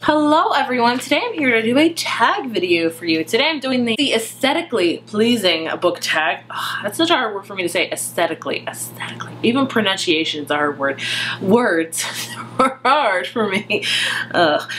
Hello everyone, today I'm here to do a tag video for you. Today I'm doing the aesthetically pleasing book tag. Oh, that's such a hard word for me to say, aesthetically. Even pronunciation is a hard word. Words are hard for me.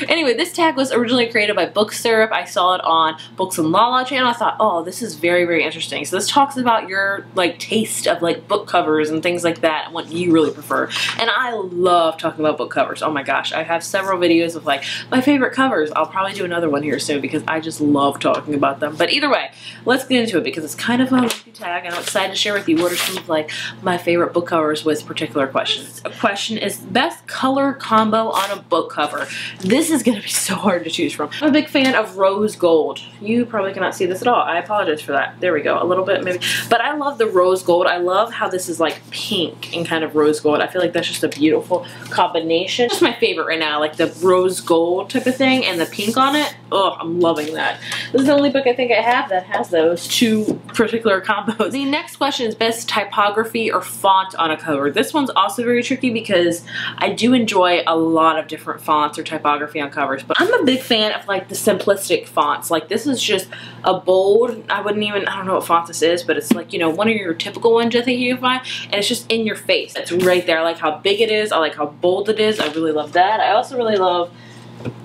Anyway, this tag was originally created by Book Syrup. I saw it on Books and Lala channel. I thought, oh, this is very, very interesting. So this talks about your taste of book covers and things like that and what you really prefer. And I love talking about book covers. Oh my gosh, I have several videos of my favorite covers. I'll probably do another one here soon because I just love talking about them. But either way, let's get into it because it's kind of a lengthy tag and I'm excited to share with you what are some of my favorite book covers with particular questions. A question is best color combo on a book cover. This is going to be so hard to choose from. I'm a big fan of rose gold. You probably cannot see this at all. I apologize for that. There we go. A little bit maybe. But I love the rose gold. I love how this is pink and kind of rose gold. I feel like that's just a beautiful combination. It's my favorite right now, the rose gold type of thing and the pink on it. Oh, I'm loving that. This is the only book I think I have that has those two particular combos. The next question is best typography or font on a cover. This one's also very tricky because I do enjoy a lot of different fonts or typography on covers, but I'm a big fan of the simplistic fonts. This is just a bold, I don't know what font this is, but it's one of your typical ones I think you can find, and it's just in your face. It's right there. I like how big it is. I like how bold it is. I really love that. I also really love,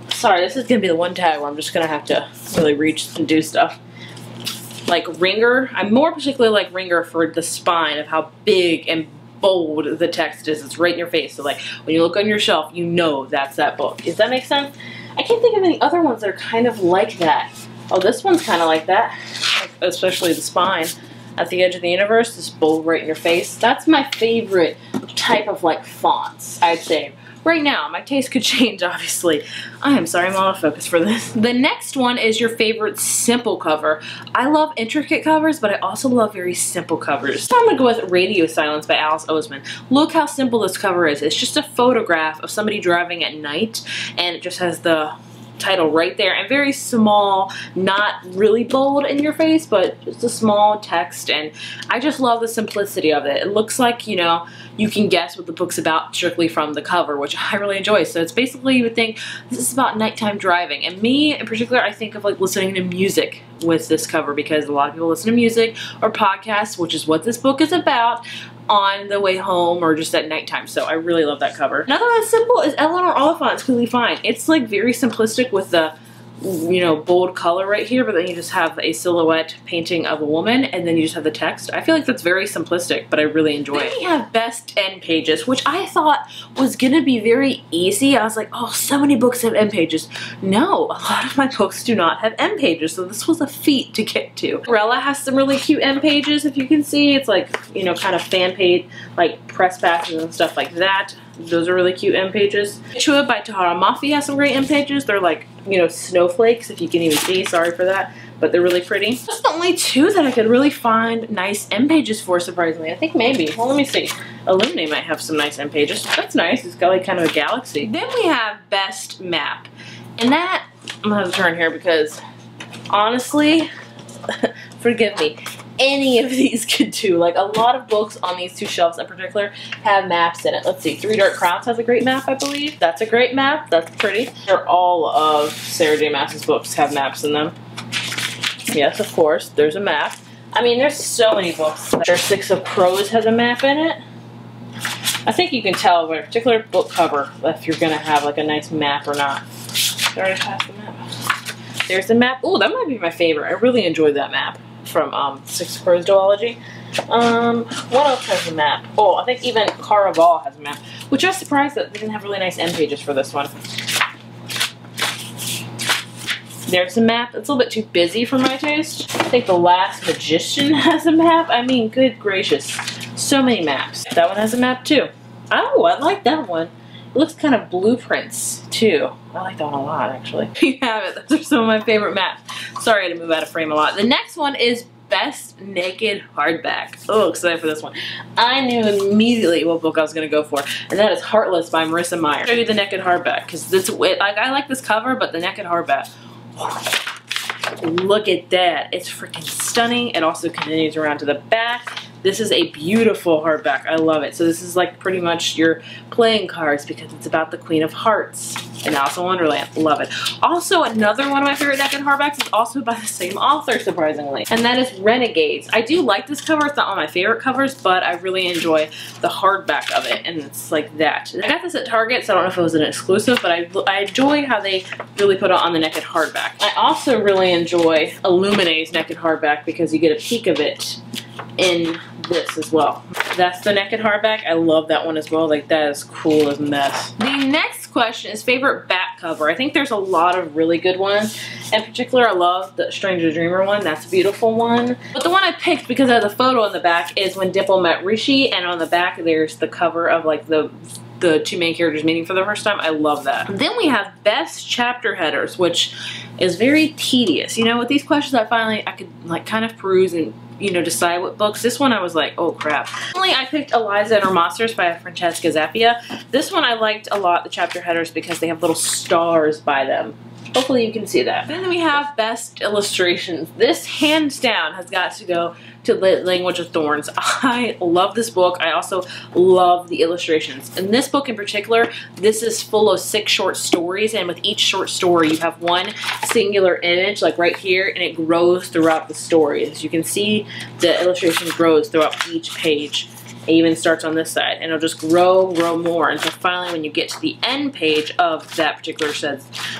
sorry, this is going to be the one tag where I'm just going to have to really reach and do stuff. Ringer. I'm more particularly like Ringer for the spine of how big and bold the text is. It's right in your face. So when you look on your shelf, you know that's that book. Does that make sense? I can't think of any other ones that are kind of like that. Oh, this one's kind of like that. Especially the spine. At the edge of the universe, this bold right in your face. That's my favorite type of fonts, I'd say. Right now, my taste could change, obviously. I am sorry, I'm out of focus for this. The next one is your favorite simple cover. I love intricate covers, but I also love very simple covers. So I'm gonna go with Radio Silence by Alice Oseman. Look how simple this cover is. It's just a photograph of somebody driving at night, and it just has the title right there and very small, not really bold in your face, but just a small text, and I just love the simplicity of it. It looks like, you can guess what the book's about strictly from the cover, which I really enjoy. So it's basically, you would think this is about nighttime driving, and me in particular, I think of listening to music with this cover because a lot of people listen to music or podcasts, which is what this book is about, on the way home or just at nighttime. So I really love that cover. Another one that's simple is Eleanor Oliphant's Completely Fine. It's very simplistic with the bold color right here, but then you just have a silhouette painting of a woman and then you just have the text. I feel like that's very simplistic, but I really enjoy it. Then we have best end pages, which I thought was gonna be very easy. I was like, oh, so many books have end pages. No, a lot of my books do not have end pages, so this was a feat to get to. Rella has some really cute end pages, if you can see. It's kind of fan page, press passes and stuff like that. Those are really cute end pages. Chua by Tahara Mafi has some great end pages. They're snowflakes, if you can even see. Sorry for that, but they're really pretty. That's the only two that I could really find nice end pages for, surprisingly. I think maybe. Well, let me see. Illuminate might have some nice end pages. That's nice. It's got kind of a galaxy. Then we have best map. And that, I'm gonna have to turn here because honestly, forgive me, any of these could do. A lot of books on these two shelves in particular have maps in it. Let's see, Three Dark Crowns has a great map, I believe. That's a great map. That's pretty. All of Sarah J. Maas's books have maps in them. Yes, of course, there's a map. I mean, there's so many books. Six of Crows has a map in it. I think you can tell by a particular book cover if you're gonna have a nice map or not. Did I already pass the map? There's the map. Oh, that might be my favorite. I really enjoyed that map from Six of Crows duology. What else has a map? Oh, I think even Caraval has a map, which I was surprised that they didn't have really nice end pages for this one. There's a map. It's a little bit too busy for my taste. I think The Last Magician has a map. I mean, good gracious. So many maps. That one has a map too. Oh, I like that one. It looks kind of blueprints too. I like that one a lot, actually. You have it. Those are some of my favorite maps. Sorry I had to move out of frame a lot. The next one is best naked hardback. Oh, excited for this one. I knew immediately what book I was going to go for, and that is Heartless by Marissa Meyer. I'll show you the naked hardback because I like this cover, but the naked hardback. Look at that. It's freaking stunning. It also continues around to the back. This is a beautiful hardback. I love it. So this is like pretty much your playing cards because it's about the Queen of Hearts and Alice in Wonderland. Love it. Also, another one of my favorite deck and hardbacks is also by the same author, surprisingly, and that is Renegades. I do like this cover. It's not one of my favorite covers, but I really enjoy the hardback of it, and it's like that. I got this at Target, so I don't know if it was an exclusive, but I enjoy how they really put it on the naked hardback. I also really enjoy Illuminae's naked hardback because you get a peek of it in this as well. That's the naked hardback. I love that one as well. Like, that is cool as mess. The next question is favorite back cover. I think there's a lot of really good ones. In particular, I love the Stranger Dreamer one. That's a beautiful one. But the one I picked because of the photo on the back is When Dimple Met Rishi, and on the back there's the cover of like the two main characters meeting for the first time. I love that. Then we have best chapter headers, which is very tedious. You know, with these questions I could like kind of peruse and, you know, decide what books. This one I was like, oh crap. Finally, I picked Eliza and Her Monsters by Francesca Zappia. This one I liked a lot, the chapter headers, because they have little stars by them. Hopefully you can see that. Then we have best illustrations. This hands down has got to go to Language of Thorns. I love this book. I also love the illustrations. In this book in particular, this is full of 6 short stories, and with each short story you have one singular image, like right here, and it grows throughout the story. As you can see, the illustration grows throughout each page. It even starts on this side, and it'll just grow more until finally when you get to the end page of that particular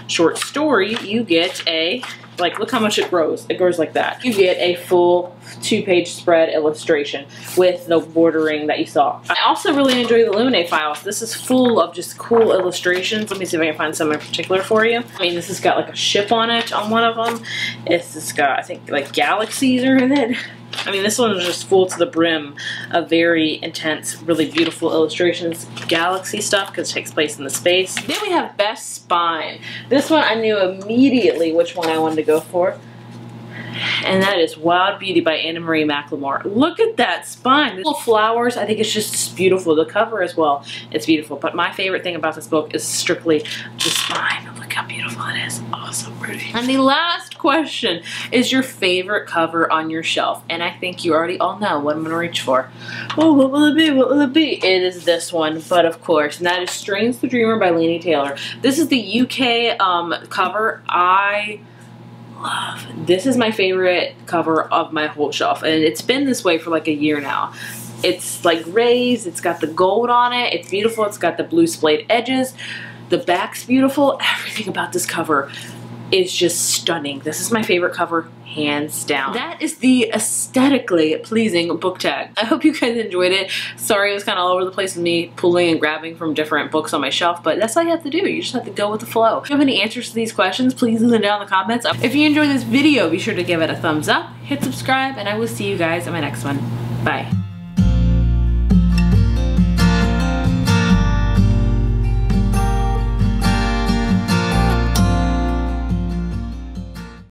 short story, you get a, like, look how much it grows. It grows like that. You get a full 2-page spread illustration with the bordering that you saw. I also really enjoy the Illuminae files. This is full of just cool illustrations. Let me see if I can find some in particular for you. I mean, this has got like a ship on it on one of them. It's just got, I think, like galaxies are in it. I mean, this one is just full to the brim of very intense, really beautiful illustrations, galaxy stuff, because it takes place in the space. Then we have Best Spine. This one I knew immediately which one I wanted to go for, and that is Wild Beauty by Anna Marie McLemore. Look at that spine. The little flowers, I think it's just beautiful. The cover as well, it's beautiful. But my favorite thing about this book is strictly the spine. Look how beautiful it is. Oh, so pretty. And the last question is your favorite cover on your shelf. And I think you already all know what I'm going to reach for. Oh, what will it be? What will it be? It is this one, but of course, and that is Strange the Dreamer by Laini Taylor. This is the UK cover. I love. This is my favorite cover of my whole shelf, and it's been this way for like a year now. It's like raised, it's got the gold on it, it's beautiful, it's got the blue splayed edges, the back's beautiful. Everything about this cover is just stunning. This is my favorite cover, hands down. That is the aesthetically pleasing book tag. I hope you guys enjoyed it. Sorry it was kind of all over the place with me pulling and grabbing from different books on my shelf, but that's all you have to do. You just have to go with the flow. If you have any answers to these questions, please leave them down in the comments. If you enjoyed this video, be sure to give it a thumbs up, hit subscribe, and I will see you guys in my next one. Bye.